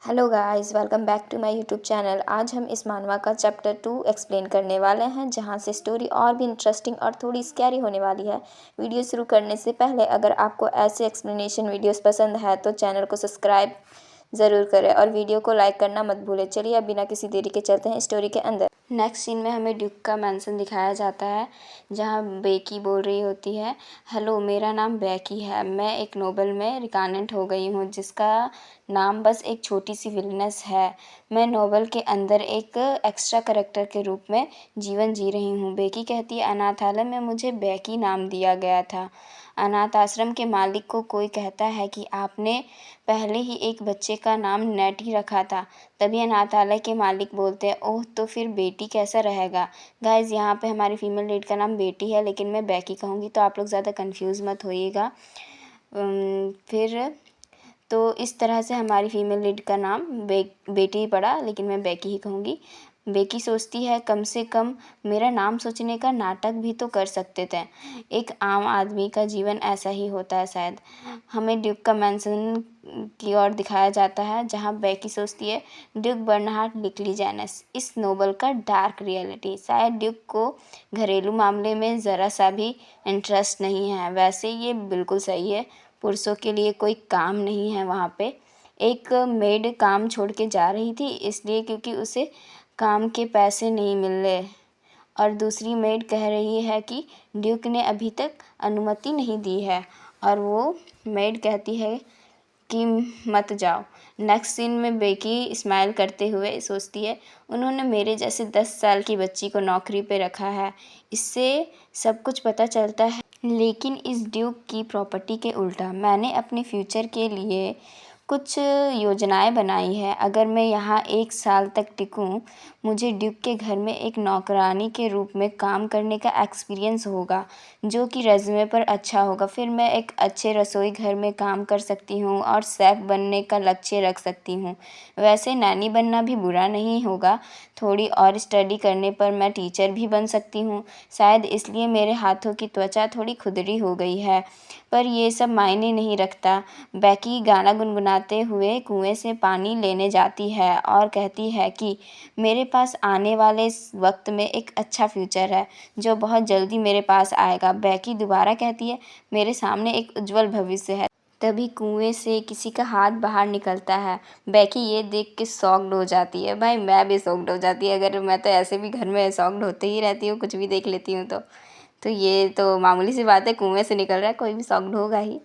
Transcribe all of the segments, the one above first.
Hello guys, welcome back to my YouTube channel. आज हम इस मानवा का चैप्टर 2 एक्सप्लेन करने वाले हैं, जहां से स्टोरी और भी इंटरेस्टिंग और थोड़ी स्कैरी होने वाली है। वीडियो शुरू करने से पहले अगर आपको ऐसे एक्सप्लेनेशन वीडियोस पसंद है तो चैनल को सब्सक्राइब ज़रूर करें और वीडियो को लाइक करना मत भूलें। चलिए अब बिना किसी देरी के चलते हैं स्टोरी के अंदर। नेक्स्ट सीन में हमें ड्यूक का मैंसन दिखाया जाता है, जहाँ बेकी बोल रही होती है, हेलो मेरा नाम बेकी है। मैं एक नोवेल में रिकानेंट हो गई हूँ जिसका नाम बस एक छोटी सी विलनेस है। मैं नोवेल के अंदर एक एक्स्ट्रा करेक्टर के रूप में जीवन जी रही हूँ। बेकी कहती है, अनाथालय में मुझे बेकी नाम दिया गया था। अनाथ आश्रम के मालिक को कोई कहता है कि आपने पहले ही एक बच्चे का नाम नेटी रखा था। तभी अनाथालय के मालिक बोलते हैं, ओह तो फिर बेटी कैसा रहेगा। गाइज यहाँ पे हमारी फीमेल लीड का नाम बेटी है, लेकिन मैं बेकी कहूँगी तो आप लोग ज़्यादा कंफ्यूज मत होइएगा। फिर तो इस तरह से हमारी फीमेल लीड का नाम बेटी पड़ा, लेकिन मैं बेकी ही कहूँगी। बेकी सोचती है, कम से कम मेरा नाम सोचने का नाटक भी तो कर सकते थे। एक आम आदमी का जीवन ऐसा ही होता है शायद। हमें ड्यूक का मैंसन की ओर दिखाया जाता है, जहाँ बेकी सोचती है, ड्यूक बर्नहार्ड लिकली जेनस इस नोवेल का डार्क रियलिटी। शायद ड्यूक को घरेलू मामले में ज़रा सा भी इंटरेस्ट नहीं है। वैसे ये बिल्कुल सही है, पुरुषों के लिए कोई काम नहीं है वहाँ पे। एक मेड काम छोड़ के जा रही थी इसलिए क्योंकि उसे काम के पैसे नहीं मिल रहे, और दूसरी मेड कह रही है कि ड्यूक ने अभी तक अनुमति नहीं दी है, और वो मेड कहती है कि मत जाओ। नेक्स्ट सीन में बेकी स्माइल करते हुए सोचती है, उन्होंने मेरे जैसे 10 साल की बच्ची को नौकरी पे रखा है, इससे सब कुछ पता चलता है। लेकिन इस ड्यूक की प्रॉपर्टी के उल्टा मैंने अपने फ्यूचर के लिए कुछ योजनाएं बनाई है। अगर मैं यहाँ 1 साल तक टिकूँ, मुझे ड्यूक के घर में एक नौकरानी के रूप में काम करने का एक्सपीरियंस होगा, जो कि रेज्यूमे पर अच्छा होगा। फिर मैं एक अच्छे रसोई घर में काम कर सकती हूँ और शेफ़ बनने का लक्ष्य रख सकती हूँ। वैसे नैनी बनना भी बुरा नहीं होगा। थोड़ी और स्टडी करने पर मैं टीचर भी बन सकती हूँ। शायद इसलिए मेरे हाथों की त्वचा थोड़ी खुरदरी हो गई है, पर ये सब मायने नहीं रखता। बेकी गाना गुनगुनाते हुए कुएं से पानी लेने जाती है और कहती है कि मेरे पास आने वाले इस वक्त में एक अच्छा फ्यूचर है, जो बहुत जल्दी मेरे पास आएगा। बेकी दोबारा कहती है, मेरे सामने एक उज्जवल भविष्य है। तभी कुएं से किसी का हाथ बाहर निकलता है। बेकी ये देख के शॉक्ड हो जाती है। भाई मैं भी शॉक्ड हो जाती है, अगर मैं तो ऐसे भी घर में शॉक्ड होते ही रहती हूँ, कुछ भी देख लेती हूँ तो ये तो मामूली सी बात है, कुएं से निकल रहा है, कोई भी शॉक्ड होगा ही।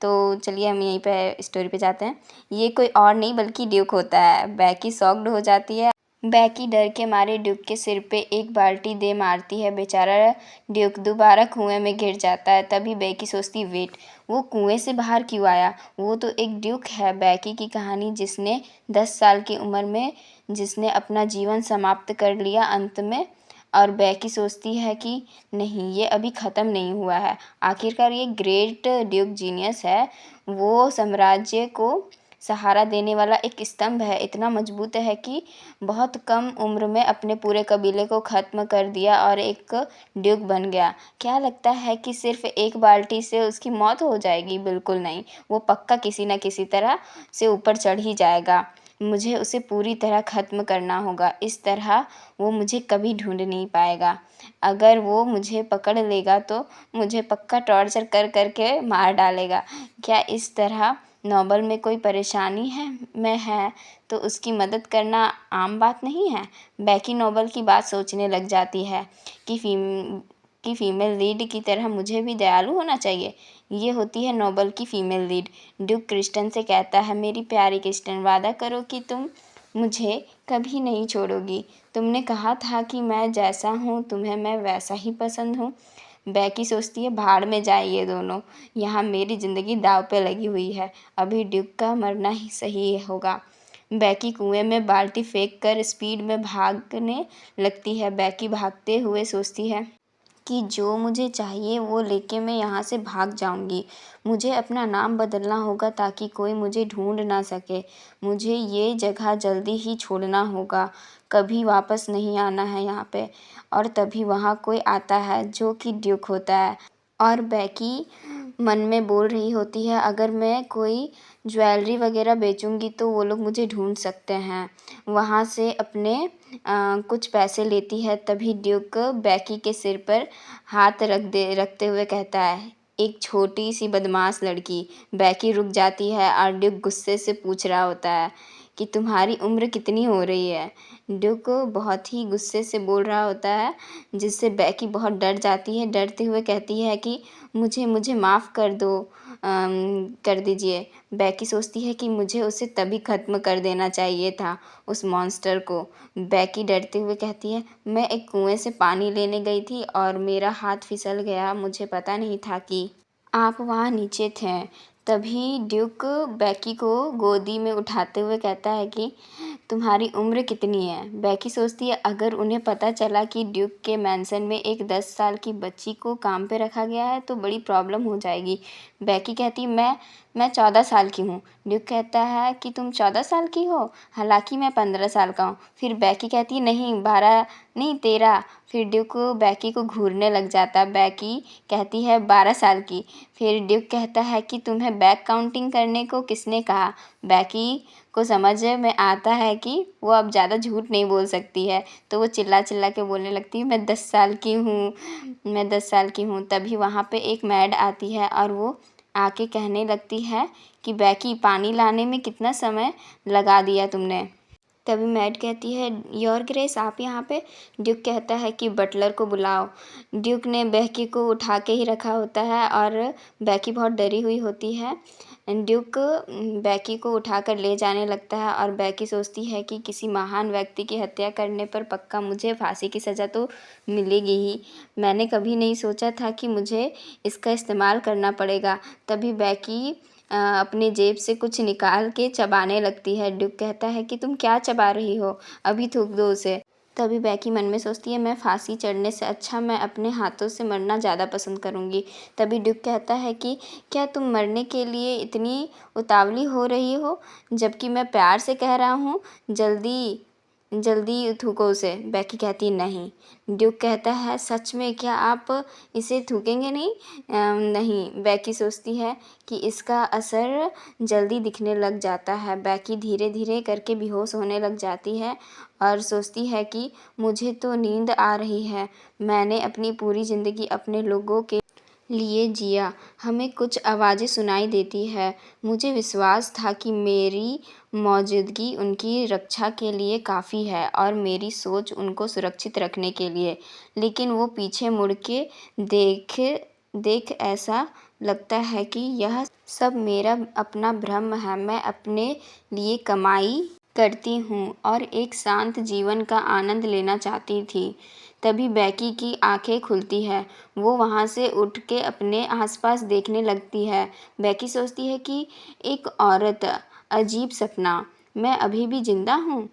तो चलिए हम यहीं पे स्टोरी पे जाते हैं। ये कोई और नहीं बल्कि ड्यूक होता है। बेकी शॉक्ड हो जाती है। बेकी डर के मारे ड्यूक के सिर पे एक बाल्टी दे मारती है। बेचारा ड्यूक दोबारा कुएं में गिर जाता है। तभी बेकी सोचती, वेट, वो कुएं से बाहर क्यों आया? वो तो एक ड्यूक है। बेकी की कहानी, जिसने 10 साल की उम्र में जिसने अपना जीवन समाप्त कर लिया अंत में। और बेकी सोचती है कि नहीं, ये अभी ख़त्म नहीं हुआ है। आखिरकार ये ग्रेट ड्यूक जीनियस है। वो साम्राज्य को सहारा देने वाला एक स्तंभ है, इतना मजबूत है कि बहुत कम उम्र में अपने पूरे कबीले को ख़त्म कर दिया और एक ड्यूक बन गया। क्या लगता है कि सिर्फ एक बाल्टी से उसकी मौत हो जाएगी? बिल्कुल नहीं, वो पक्का किसी न किसी तरह से ऊपर चढ़ ही जाएगा। मुझे उसे पूरी तरह ख़त्म करना होगा। इस तरह वो मुझे कभी ढूंढ नहीं पाएगा। अगर वो मुझे पकड़ लेगा तो मुझे पक्का टॉर्चर कर कर के मार डालेगा। क्या इस तरह नोवेल में कोई परेशानी है तो उसकी मदद करना आम बात नहीं है? बेकी नोवेल की बात सोचने लग जाती है कि फीमेल लीड की तरह मुझे भी दयालु होना चाहिए। ये होती है नोवेल की फीमेल लीड। ड्यूक क्रिस्टन से कहता है, मेरी प्यारी क्रिस्टन, वादा करो कि तुम मुझे कभी नहीं छोड़ोगी। तुमने कहा था कि मैं जैसा हूँ तुम्हें मैं वैसा ही पसंद हूँ। बेकी सोचती है, भाड़ में जाए ये दोनों, यहाँ मेरी ज़िंदगी दाव पे लगी हुई है। अभी ड्यूक का मरना ही सही होगा। बेकी कुएं में बाल्टी फेंक कर स्पीड में भागने लगती है। बेकी भागते हुए सोचती है कि जो मुझे चाहिए वो लेके मैं यहाँ से भाग जाऊँगी। मुझे अपना नाम बदलना होगा ताकि कोई मुझे ढूंढ ना सके। मुझे ये जगह जल्दी ही छोड़ना होगा, कभी वापस नहीं आना है यहाँ पे। और तभी वहाँ कोई आता है जो कि ड्यूक होता है, और बेकी मन में बोल रही होती है, अगर मैं कोई ज्वेलरी वगैरह बेचूँगी तो वो लोग मुझे ढूँढ सकते हैं। वहाँ से अपने कुछ पैसे लेती है। तभी ड्यूक बेकी के सिर पर हाथ रखते हुए कहता है, एक छोटी सी बदमाश लड़की। बेकी रुक जाती है और ड्यूक गुस्से से पूछ रहा होता है कि तुम्हारी उम्र कितनी हो रही है। ड्यूक बहुत ही गुस्से से बोल रहा होता है, जिससे बेकी बहुत डर जाती है। डरते हुए कहती है कि मुझे मुझे माफ़ कर दो, कर दीजिए। बेकी सोचती है कि मुझे उसे तभी ख़त्म कर देना चाहिए था, उस मॉन्स्टर को। बेकी डरते हुए कहती है, मैं एक कुएं से पानी लेने गई थी और मेरा हाथ फिसल गया, मुझे पता नहीं था कि आप वहाँ नीचे थे। तभी ड्यूक बेकी को गोदी में उठाते हुए कहता है कि तुम्हारी उम्र कितनी है। बेकी सोचती है अगर उन्हें पता चला कि ड्यूक के मैंसन में एक 10 साल की बच्ची को काम पे रखा गया है तो बड़ी प्रॉब्लम हो जाएगी। बेकी कहती मैं 14 साल की हूँ। ड्यूक कहता है कि तुम 14 साल की हो, हालांकि मैं 15 साल का हूँ। फिर बेकी कहती नहीं 12 नहीं 13। फिर ड्यूक बेकी को घूरने लग जाता। बेकी कहती है 12 साल की। फिर ड्यूक कहता है कि तुम्हें बैक काउंटिंग करने को किसने कहा। बेकी को समझ में आता है कि वो अब ज़्यादा झूठ नहीं बोल सकती है, तो वो चिल्ला चिल्ला के बोलने लगती है मैं 10 साल की हूँ, मैं 10 साल की हूँ। तभी वहाँ पे एक मैड आती है और वो आके कहने लगती है कि बेकी पानी लाने में कितना समय लगा दिया तुमने। तभी मैड कहती है योर ग्रेस आप यहाँ पे। ड्यूक कहता है कि बटलर को बुलाओ। ड्यूक ने बेकी को उठा के ही रखा होता है और बेकी बहुत डरी हुई होती है। ड्यूक बेकी को उठाकर ले जाने लगता है और बेकी सोचती है कि किसी महान व्यक्ति की हत्या करने पर पक्का मुझे फांसी की सज़ा तो मिलेगी ही। मैंने कभी नहीं सोचा था कि मुझे इसका इस्तेमाल करना पड़ेगा। तभी बेकी अपनी जेब से कुछ निकाल के चबाने लगती है। ड्यूक कहता है कि तुम क्या चबा रही हो, अभी थूक दो उसे। तभी बेकी मन में सोचती है मैं फांसी चढ़ने से अच्छा मैं अपने हाथों से मरना ज़्यादा पसंद करूँगी। तभी ड्यूक कहता है कि क्या तुम मरने के लिए इतनी उतावली हो रही हो, जबकि मैं प्यार से कह रहा हूँ जल्दी जल्दी थूको उसे। बेकी कहती नहीं। ड्यूक कहता है सच में क्या आप इसे थूकेंगे नहीं? नहीं। बेकी सोचती है कि इसका असर जल्दी दिखने लग जाता है। बेकी धीरे धीरे करके बेहोश होने लग जाती है और सोचती है कि मुझे तो नींद आ रही है, मैंने अपनी पूरी ज़िंदगी अपने लोगों के लिए जिया। हमें कुछ आवाज़ें सुनाई देती है। मुझे विश्वास था कि मेरी मौजूदगी उनकी रक्षा के लिए काफ़ी है और मेरी सोच उनको सुरक्षित रखने के लिए। लेकिन वो पीछे मुड़ के देख ऐसा लगता है कि यह सब मेरा अपना भ्रम है। मैं अपने लिए कमाई करती हूँ और एक शांत जीवन का आनंद लेना चाहती थी। तभी बेकी की आंखें खुलती है। वो वहाँ से उठ के अपने आसपास देखने लगती है। बेकी सोचती है कि एक औरत, अजीब सपना, मैं अभी भी जिंदा हूँ।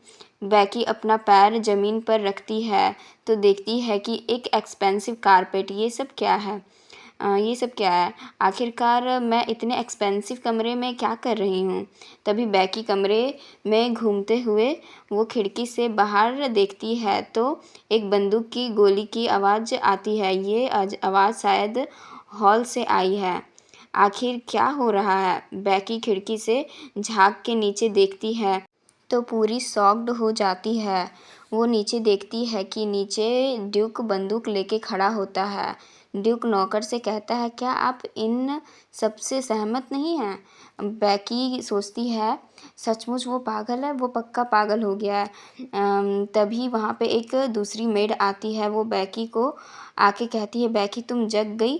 बेकी अपना पैर ज़मीन पर रखती है तो देखती है कि एक एक्सपेंसिव कारपेट। ये सब क्या है? आखिरकार मैं इतने एक्सपेंसिव कमरे में क्या कर रही हूँ? तभी बेकी कमरे में घूमते हुए वो खिड़की से बाहर देखती है तो एक बंदूक की गोली की आवाज़ आती है। ये आवाज़ शायद हॉल से आई है। आखिर क्या हो रहा है? बेकी खिड़की से झाँक के नीचे देखती है तो पूरी शॉक्ड हो जाती है। वो नीचे देखती है कि नीचे ड्यूक बंदूक लेके खड़ा होता है। ड्यूक नौकर से कहता है क्या आप इन सबसे सहमत नहीं हैं? बेकी सोचती है सचमुच वो पागल है, वो पक्का पागल हो गया है। तभी वहाँ पे एक दूसरी मेड आती है। वो बेकी को आके कहती है बेकी तुम जग गई।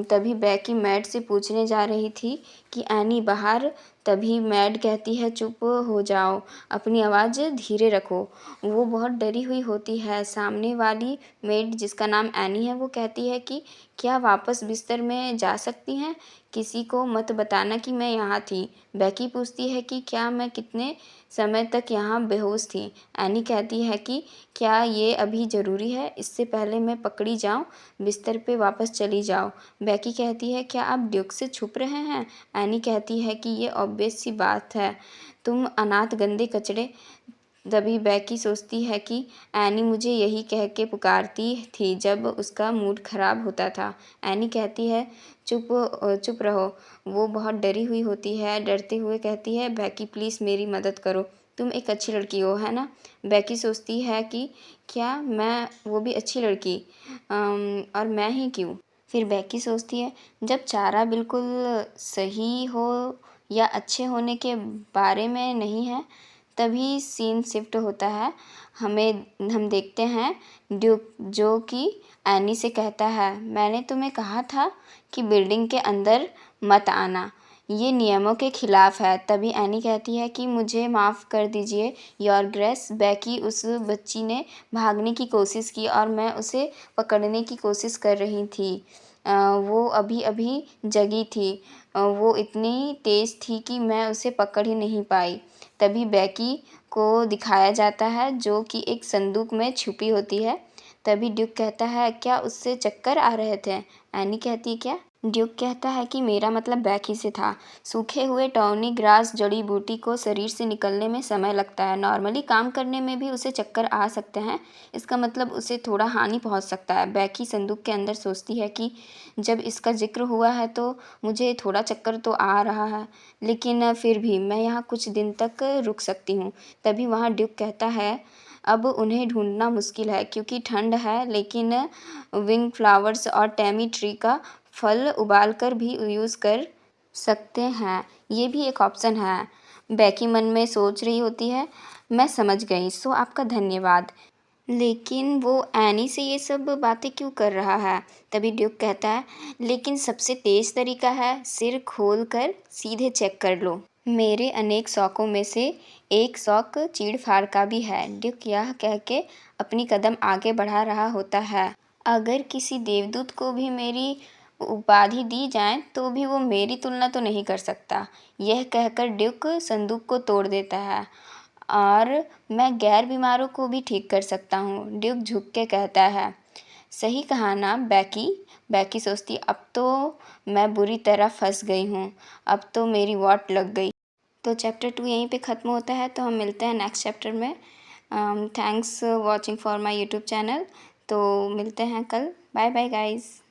तभी बेकी मेड से पूछने जा रही थी कि एनी बाहर। तभी मेड कहती है चुप हो जाओ, अपनी आवाज़ धीरे रखो। वो बहुत डरी हुई होती है। सामने वाली मेड जिसका नाम एनी है वो कहती है कि क्या वापस बिस्तर में जा सकती हैं? किसी को मत बताना कि मैं यहाँ थी। बेकी पूछती है कि क्या मैं कितने समय तक यहाँ बेहोश थी? एनी कहती है कि क्या ये अभी ज़रूरी है? इससे पहले मैं पकड़ी जाऊँ, बिस्तर पे वापस चली जाओ। बेकी कहती है क्या आप ड्यूक से छुप रहे हैं? एनी कहती है कि ये ऑब्वियस सी बात है, तुम अनाथ गंदे कचड़े। तभी बेकी सोचती है कि एनी मुझे यही कह के पुकारती थी जब उसका मूड ख़राब होता था। एनी कहती है चुप रहो। वो बहुत डरी हुई होती है। डरते हुए कहती है बेकी प्लीज़ मेरी मदद करो, तुम एक अच्छी लड़की हो, है ना। बेकी सोचती है कि क्या मैं, वो भी अच्छी लड़की, और मैं ही क्यों। फिर बेकी सोचती है जब चारा बिल्कुल सही हो या अच्छे होने के बारे में नहीं है, तभी सीन शिफ्ट होता है। हम देखते हैं ड्यूक जो कि एनी से कहता है मैंने तुम्हें कहा था कि बिल्डिंग के अंदर मत आना, ये नियमों के खिलाफ है। तभी एनी कहती है कि मुझे माफ़ कर दीजिए योर ग्रेस। बेकी उस बच्ची ने भागने की कोशिश की और मैं उसे पकड़ने की कोशिश कर रही थी। वो अभी अभी जगी थी। वो इतनी तेज़ थी कि मैं उसे पकड़ ही नहीं पाई। तभी बेकी को दिखाया जाता है जो कि एक संदूक में छुपी होती है। तभी ड्यूक कहता है क्या उससे चक्कर आ रहे थे। एनी कहती है क्या। ड्यूक कहता है कि मेरा मतलब बेकी से था। सूखे हुए टॉनी ग्रास जड़ी बूटी को शरीर से निकलने में समय लगता है। नॉर्मली काम करने में भी उसे चक्कर आ सकते हैं, इसका मतलब उसे थोड़ा हानि पहुंच सकता है। बेकी संदूक के अंदर सोचती है कि जब इसका जिक्र हुआ है तो मुझे थोड़ा चक्कर तो आ रहा है, लेकिन फिर भी मैं यहाँ कुछ दिन तक रुक सकती हूँ। तभी वहाँ ड्यूक कहता है अब उन्हें ढूंढना मुश्किल है क्योंकि ठंड है, लेकिन विंग फ्लावर्स और टैमी ट्री का फल उबाल कर भी यूज़ कर सकते हैं, ये भी एक ऑप्शन है। बेकी मन में सोच रही होती है मैं समझ गई, सो आपका धन्यवाद। लेकिन वो एनी से ये सब बातें क्यों कर रहा है। तभी ड्यूक कहता है लेकिन सबसे तेज़ तरीका है सिर खोल कर सीधे चेक कर लो। मेरे अनेक शौकों में से एक शौक चीड़-फाड़ का भी है। ड्यूक यह कह के अपनी कदम आगे बढ़ा रहा होता है। अगर किसी देवदूत को भी मेरी उपाधि दी जाए तो भी वो मेरी तुलना तो नहीं कर सकता। यह कहकर ड्यूक संदूक को तोड़ देता है और मैं गैर बीमारों को भी ठीक कर सकता हूँ। ड्यूक झुक के कहता है सही कहा ना बेकी। बेकी सोचती अब तो मैं बुरी तरह फंस गई हूँ, अब तो मेरी वाट लग गई। तो चैप्टर 2 यहीं पे ख़त्म होता है। तो हम मिलते हैं नेक्स्ट चैप्टर में। Thanks watching for my YouTube channel. तो मिलते हैं कल। Bye bye guys.